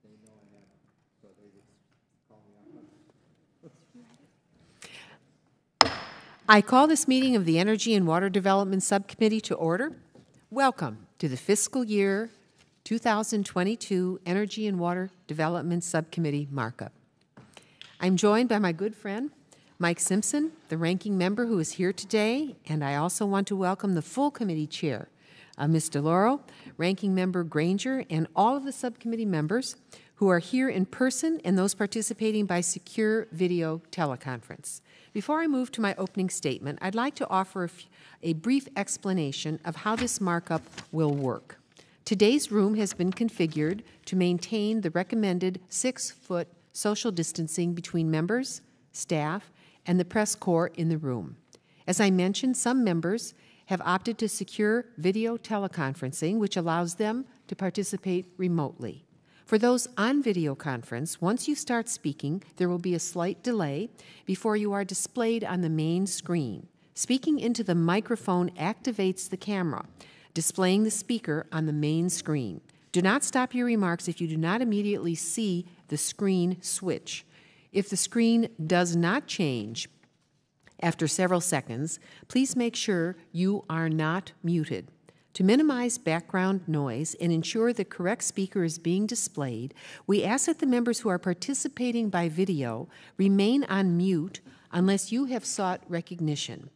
They know I have, so they just call me up. I call this meeting of the Energy and Water Development Subcommittee to order. Welcome to the fiscal year 2022 Energy and Water Development Subcommittee markup. I'm joined by my good friend, Mike Simpson, the ranking member who is here today, and I also want to welcome the full committee chair, Ms. DeLauro, ranking member Granger, and all of the subcommittee members who are here in person and those participating by secure video teleconference. Before I move to my opening statement, I'd like to offer a brief explanation of how this markup will work. Today's room has been configured to maintain the recommended 6-foot social distancing between members, staff, and the press corps in the room. As I mentioned, some members have opted to secure video teleconferencing, which allows them to participate remotely. For those on video conference, once you start speaking, there will be a slight delay before you are displayed on the main screen. Speaking into the microphone activates the camera, displaying the speaker on the main screen. Do not stop your remarks if you do not immediately see the screen switch. If the screen does not change after several seconds, please make sure you are not muted. To minimize background noise and ensure the correct speaker is being displayed, we ask that the members who are participating by video remain on mute unless you have sought recognition.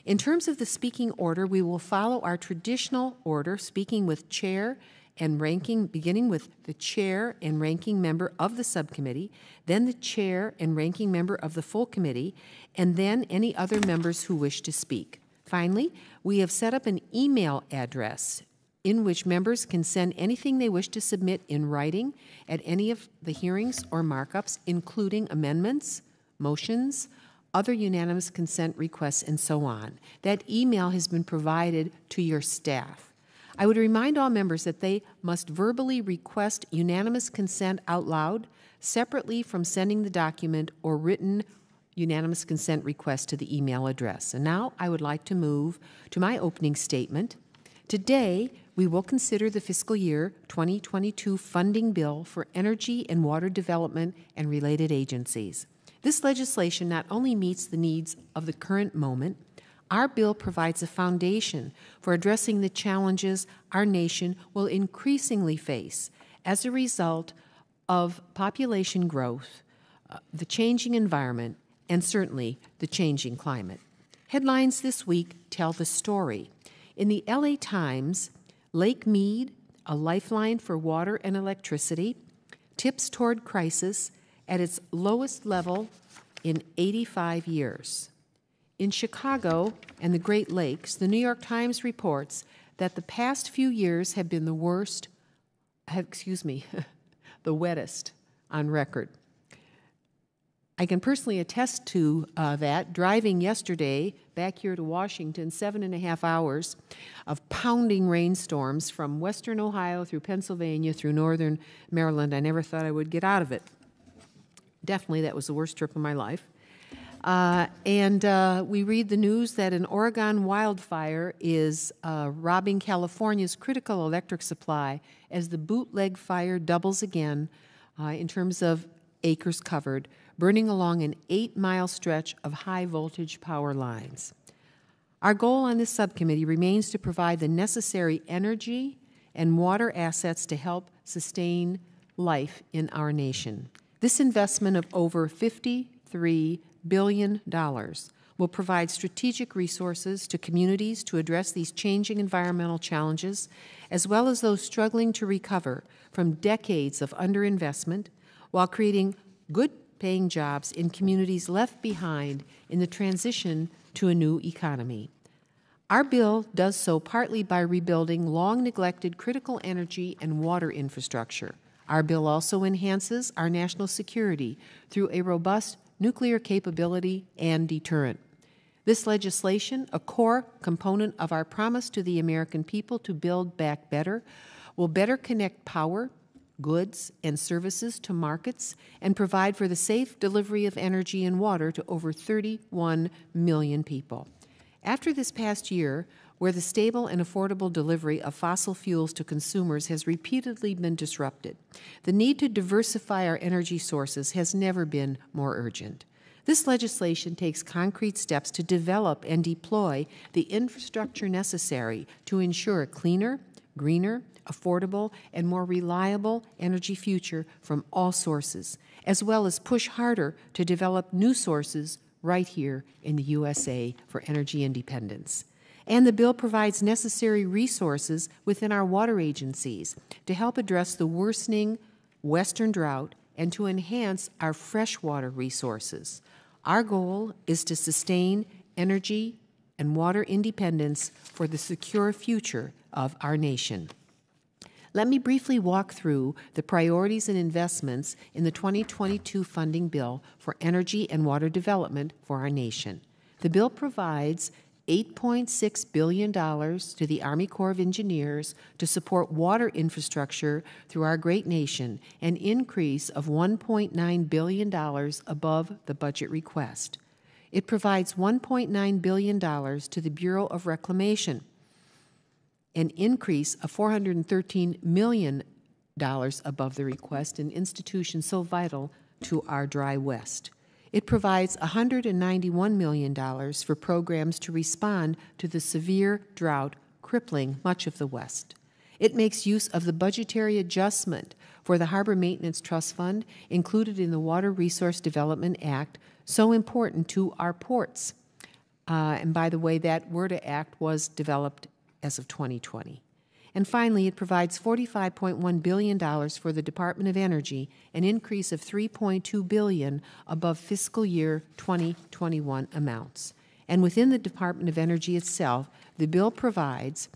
In terms of the speaking order, we will follow our traditional order, speaking with chair and ranking, beginning with the chair and ranking member of the subcommittee, then the chair and ranking member of the full committee, and then any other members who wish to speak. Finally, we have set up an email address in which members can send anything they wish to submit in writing at any of the hearings or markups, including amendments, motions, other unanimous consent requests, and so on. That email has been provided to your staff. I would remind all members that they must verbally request unanimous consent out loud, separately from sending the document or written unanimous consent request to the email address. And now I would like to move to my opening statement. Today, we will consider the fiscal year 2022 funding bill for energy and water development and related agencies. This legislation not only meets the needs of the current moment, our bill provides a foundation for addressing the challenges our nation will increasingly face as a result of population growth, the changing environment, and certainly the changing climate. Headlines this week tell the story. In the LA Times, Lake Mead, a lifeline for water and electricity, tips toward crisis at its lowest level in 85 years. In Chicago and the Great Lakes, the New York Times reports that the past few years have been the wettest on record. I can personally attest to that. Driving yesterday back here to Washington, 7.5 hours of pounding rainstorms from western Ohio through Pennsylvania through northern Maryland. I never thought I would get out of it. Definitely, that was the worst trip of my life. We read the news that an Oregon wildfire is robbing California's critical electric supply as the bootleg fire doubles again in terms of acres covered, burning along an 8-mile stretch of high-voltage power lines. Our goal on this subcommittee remains to provide the necessary energy and water assets to help sustain life in our nation. This investment of over $53 billion will provide strategic resources to communities to address these changing environmental challenges, as well as those struggling to recover from decades of underinvestment, while creating good-paying jobs in communities left behind in the transition to a new economy. Our bill does so partly by rebuilding long-neglected critical energy and water infrastructure. Our bill also enhances our national security through a robust nuclear capability and deterrent. This legislation, a core component of our promise to the American people to build back better, will better connect power, goods, and services to markets and provide for the safe delivery of energy and water to over 31 million people. After this past year, where the stable and affordable delivery of fossil fuels to consumers has repeatedly been disrupted. The need to diversify our energy sources has never been more urgent. This legislation takes concrete steps to develop and deploy the infrastructure necessary to ensure a cleaner, greener, affordable, and more reliable energy future from all sources, as well as push harder to develop new sources right here in the USA for energy independence. And the bill provides necessary resources within our water agencies to help address the worsening western drought and to enhance our freshwater resources. Our goal is to sustain energy and water independence for the secure future of our nation. Let me briefly walk through the priorities and investments in the 2022 funding bill for energy and water development for our nation. The bill provides $8.6 billion to the Army Corps of Engineers to support water infrastructure through our great nation, an increase of $1.9 billion above the budget request. It provides $1.9 billion to the Bureau of Reclamation, an increase of $413 million above the request, an institution so vital to our dry West. It provides $191 million for programs to respond to the severe drought crippling much of the West. It makes use of the budgetary adjustment for the Harbor Maintenance Trust Fund included in the Water Resource Development Act, so important to our ports. And by the way, that WRDA Act was developed as of 2020. And finally, it provides $45.1 billion for the Department of Energy, an increase of $3.2 billion above fiscal year 2021 amounts. And within the Department of Energy itself, the bill provides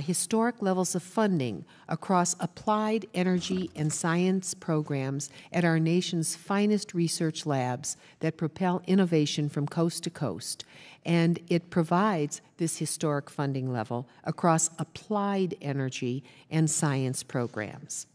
historic levels of funding across applied energy and science programs at our nation's finest research labs that propel innovation from coast to coast. And it provides this historic funding level across applied energy and science programs.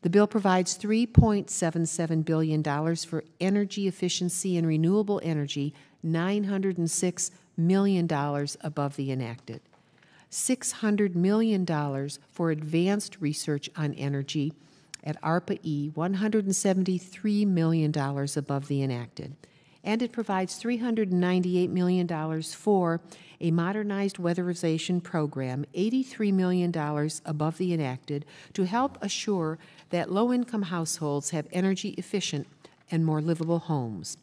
The bill provides $3.77 billion for energy efficiency and renewable energy, $906 million above the enacted. $600 million for advanced research on energy at ARPA-E, $173 million above the enacted. And it provides $398 million for a modernized weatherization program, $83 million above the enacted, to help assure that low-income households have energy-efficient and more livable homes.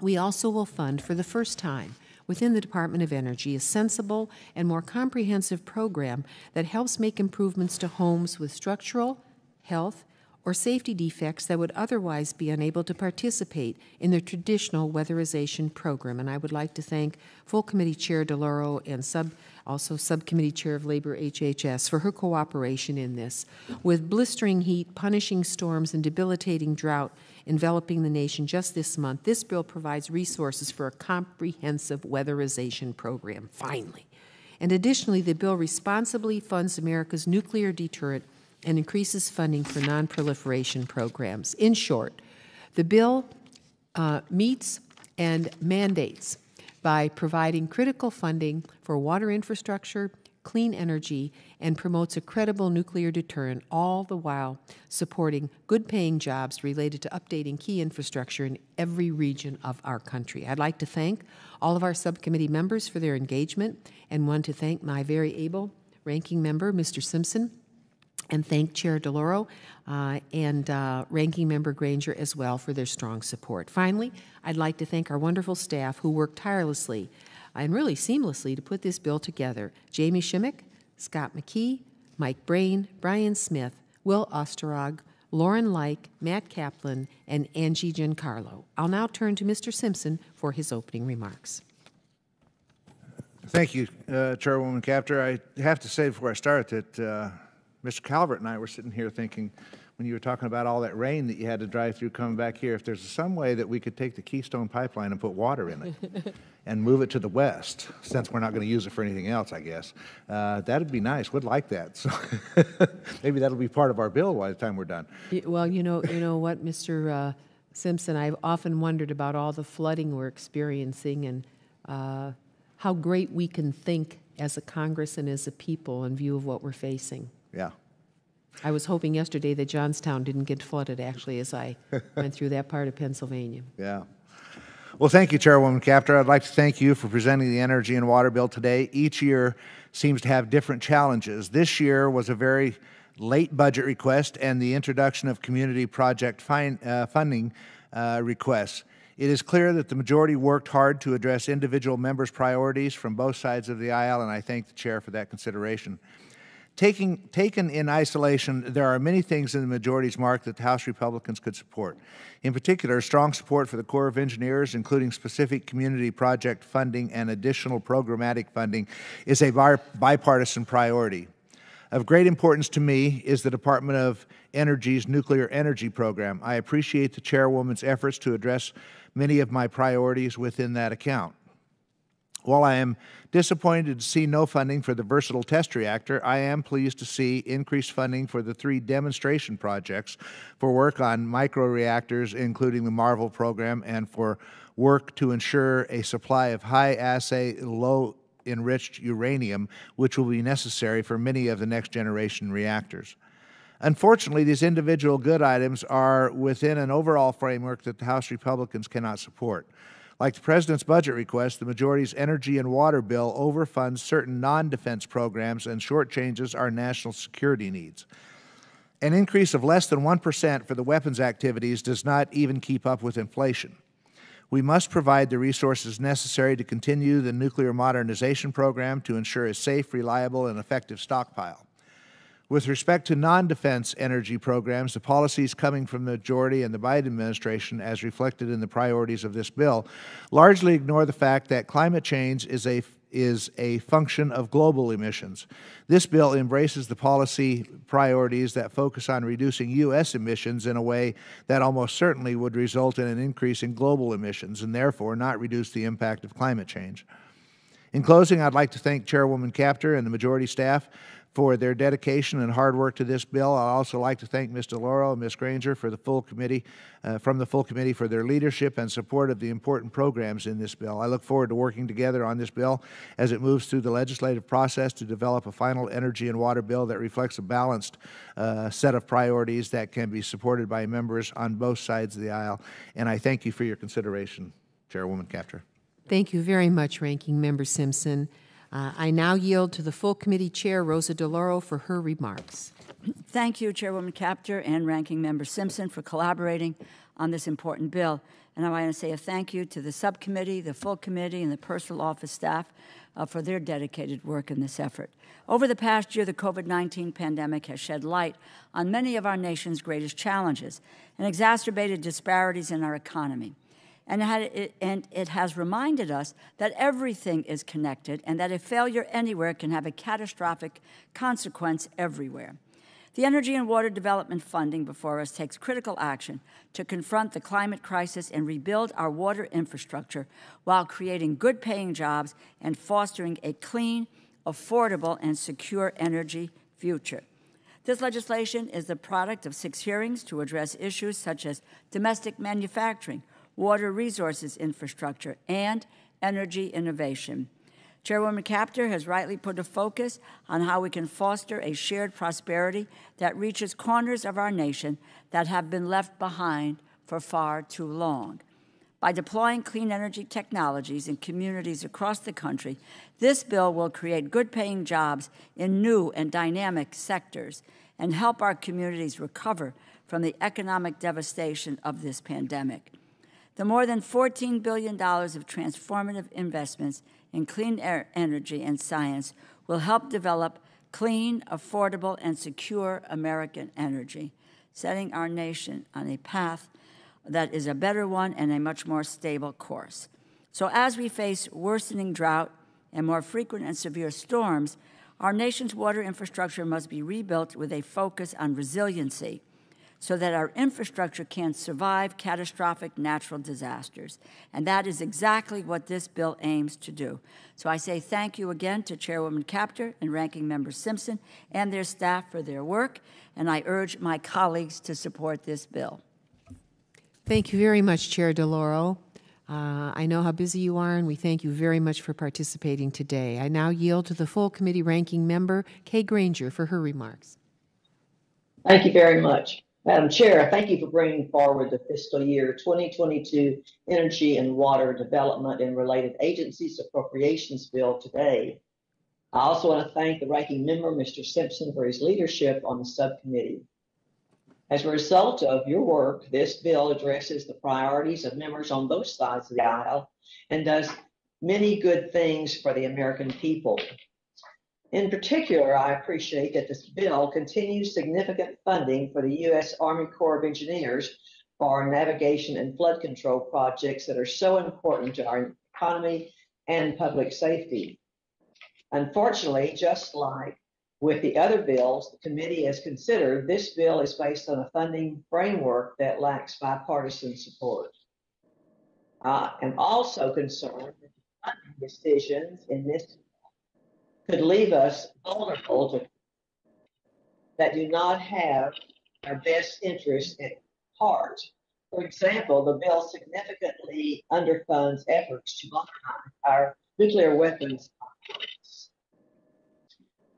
We also will fund, for the first time, within the Department of Energy, a sensible and more comprehensive program that helps make improvements to homes with structural, health, or safety defects that would otherwise be unable to participate in the traditional weatherization program. And I would like to thank Full Committee Chair DeLauro and also Subcommittee Chair of Labor HHS for her cooperation in this. With blistering heat, punishing storms, and debilitating drought enveloping the nation just this month, this bill provides resources for a comprehensive weatherization program, finally. And additionally, the bill responsibly funds America's nuclear deterrent and increases funding for non-proliferation programs. In short, the bill meets and mandates by providing critical funding for water infrastructure, clean energy, and promotes a credible nuclear deterrent, all the while supporting good-paying jobs related to updating key infrastructure in every region of our country. I'd like to thank all of our subcommittee members for their engagement, and want to thank my very able ranking member, Mr. Simpson, and thank Chair DeLauro and Ranking Member Granger as well for their strong support. Finally, I'd like to thank our wonderful staff who worked tirelessly and really seamlessly to put this bill together. Jamie Shimmick, Scott McKee, Mike Brain, Brian Smith, Will Osterog, Lauren Like, Matt Kaplan, and Angie Giancarlo. I'll now turn to Mr. Simpson for his opening remarks. Thank you, Chairwoman Capter. I have to say before I start that Mr. Calvert and I were sitting here thinking, when you were talking about all that rain that you had to drive through coming back here, if there's some way that we could take the Keystone Pipeline and put water in it and move it to the west, since we're not going to use it for anything else, I guess, that'd be nice. We'd like that. So maybe that'll be part of our bill by the time we're done. Well, you know what, Mr. Simpson, I've often wondered about all the flooding we're experiencing and how great we can think as a Congress and as a people in view of what we're facing. Yeah. I was hoping yesterday that Johnstown didn't get flooded, actually, as I went through that part of Pennsylvania. Yeah. Well, thank you, Chairwoman Capter. I'd like to thank you for presenting the Energy and Water Bill today. Each year seems to have different challenges. This year was a very late budget request and the introduction of community project funding requests. It is clear that the majority worked hard to address individual members' priorities from both sides of the aisle, and I thank the Chair for that consideration. Taken in isolation, there are many things in the majority's mark that the House Republicans could support. In particular, strong support for the Corps of Engineers, including specific community project funding and additional programmatic funding, is a bipartisan priority. Of great importance to me is the Department of Energy's nuclear energy program. I appreciate the Chairwoman's efforts to address many of my priorities within that account. While I am disappointed to see no funding for the Versatile Test Reactor, I am pleased to see increased funding for the 3 demonstration projects for work on microreactors, including the MARVEL program, and for work to ensure a supply of high-assay, low-enriched uranium, which will be necessary for many of the next-generation reactors. Unfortunately, these individual good items are within an overall framework that the House Republicans cannot support. Like the President's budget request, the majority's energy and water bill overfunds certain non-defense programs and shortchanges our national security needs. An increase of less than 1% for the weapons activities does not even keep up with inflation. We must provide the resources necessary to continue the nuclear modernization program to ensure a safe, reliable, and effective stockpile. With respect to non-defense energy programs, the policies coming from the majority and the Biden administration, as reflected in the priorities of this bill, largely ignore the fact that climate change is a function of global emissions. This bill embraces the policy priorities that focus on reducing U.S. emissions in a way that almost certainly would result in an increase in global emissions and therefore not reduce the impact of climate change. In closing, I'd like to thank Chairwoman Capter and the majority staff for their dedication and hard work to this bill. I'd also like to thank Ms. DeLauro and Ms. Granger for the full committee, from the full committee for their leadership and support of the important programs in this bill. I look forward to working together on this bill as it moves through the legislative process to develop a final energy and water bill that reflects a balanced set of priorities that can be supported by members on both sides of the aisle. And I thank you for your consideration, Chairwoman Capter. Thank you very much, Ranking Member Simpson. I now yield to the full committee chair, Rosa DeLauro, for her remarks. Thank you, Chairwoman Capter and Ranking Member Simpson, for collaborating on this important bill. And I want to say a thank you to the subcommittee, the full committee, and the personal office staff for their dedicated work in this effort. Over the past year, the COVID-19 pandemic has shed light on many of our nation's greatest challenges and exacerbated disparities in our economy. And it has reminded us that everything is connected and that a failure anywhere can have a catastrophic consequence everywhere. The energy and water development funding before us takes critical action to confront the climate crisis and rebuild our water infrastructure while creating good-paying jobs and fostering a clean, affordable, and secure energy future. This legislation is the product of 6 hearings to address issues such as domestic manufacturing, water resources infrastructure, and energy innovation. Chairwoman Capter has rightly put a focus on how we can foster a shared prosperity that reaches corners of our nation that have been left behind for far too long. By deploying clean energy technologies in communities across the country, this bill will create good-paying jobs in new and dynamic sectors and help our communities recover from the economic devastation of this pandemic. The more than $14 billion of transformative investments in clean energy and science will help develop clean, affordable, and secure American energy, setting our nation on a path that is a better one and a much more stable course. So as we face worsening drought and more frequent and severe storms, our nation's water infrastructure must be rebuilt with a focus on resiliency, so that our infrastructure can survive catastrophic natural disasters. And that is exactly what this bill aims to do. So I say thank you again to Chairwoman Capter and Ranking Member Simpson and their staff for their work, and I urge my colleagues to support this bill. Thank you very much, Chair DeLauro. I know how busy you are, and we thank you very much for participating today. I now yield to the full committee ranking member, Kay Granger, for her remarks. Thank you very much. Madam Chair, thank you for bringing forward the fiscal year 2022 Energy and Water Development and Related Agencies Appropriations Bill today. I also want to thank the ranking member, Mr. Simpson, for his leadership on the subcommittee. As a result of your work, this bill addresses the priorities of members on both sides of the aisle and does many good things for the American people. In particular, I appreciate that this bill continues significant funding for the U.S. Army Corps of Engineers for navigation and flood control projects that are so important to our economy and public safety. Unfortunately, just like with the other bills the committee has considered, this bill is based on a funding framework that lacks bipartisan support. I'm also concerned that the funding decisions in this could leave us vulnerable to that do not have our best interest at heart. For example, the bill significantly underfunds efforts to modernize our nuclear weapons complex.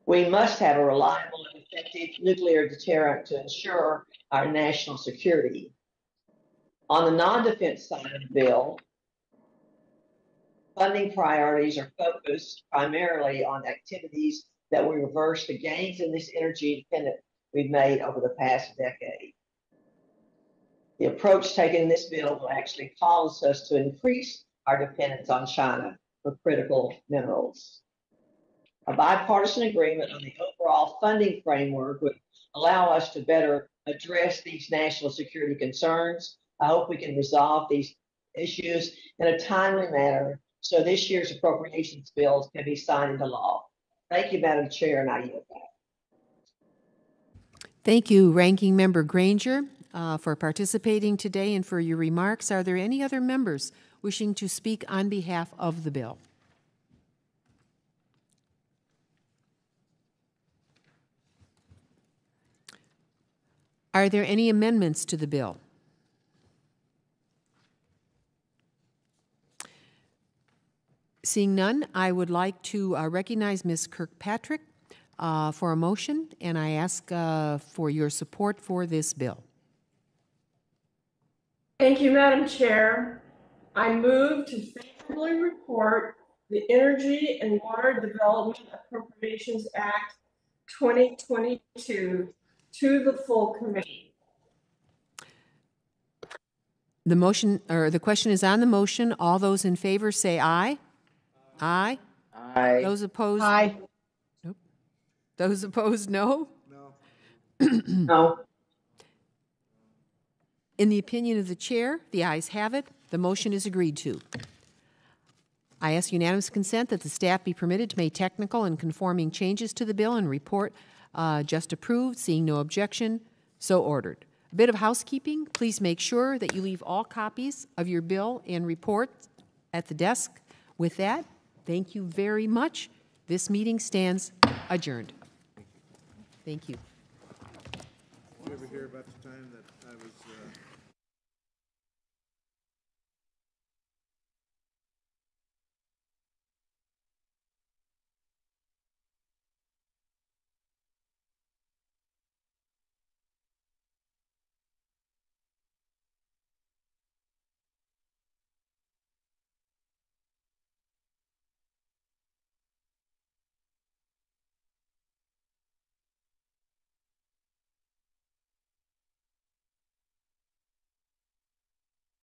We must have a reliable and effective nuclear deterrent to ensure our national security. On the non-defense side of the bill, funding priorities are focused primarily on activities that will reverse the gains in this energy independence we've made over the past decade. The approach taken in this bill will actually cause us to increase our dependence on China for critical minerals. A bipartisan agreement on the overall funding framework would allow us to better address these national security concerns. I hope we can resolve these issues in a timely manner so this year's appropriations bills can be signed into law. Thank you, Madam Chair, and I yield back. Thank you, Ranking Member Granger, for participating today and for your remarks. Are there any other members wishing to speak on behalf of the bill? Are there any amendments to the bill? Seeing none, I would like to recognize Ms. Kirkpatrick for a motion, and I ask for your support for this bill. Thank you, Madam Chair. I move to favorably report the Energy and Water Development Appropriations Act 2022 to the full committee. The motion, or the question is on the motion. All those in favor say aye. Aye. Aye. Those opposed? Aye. Nope. Those opposed, no? No. In the opinion of the chair, the ayes have it. The motion is agreed to. I ask unanimous consent that the staff be permitted to make technical and conforming changes to the bill and report just approved. Seeing no objection, so ordered. A bit of housekeeping. Please make sure that you leave all copies of your bill and report at the desk. With that, thank you very much. This meeting stands adjourned. Thank you. Did you ever hear about the time that I was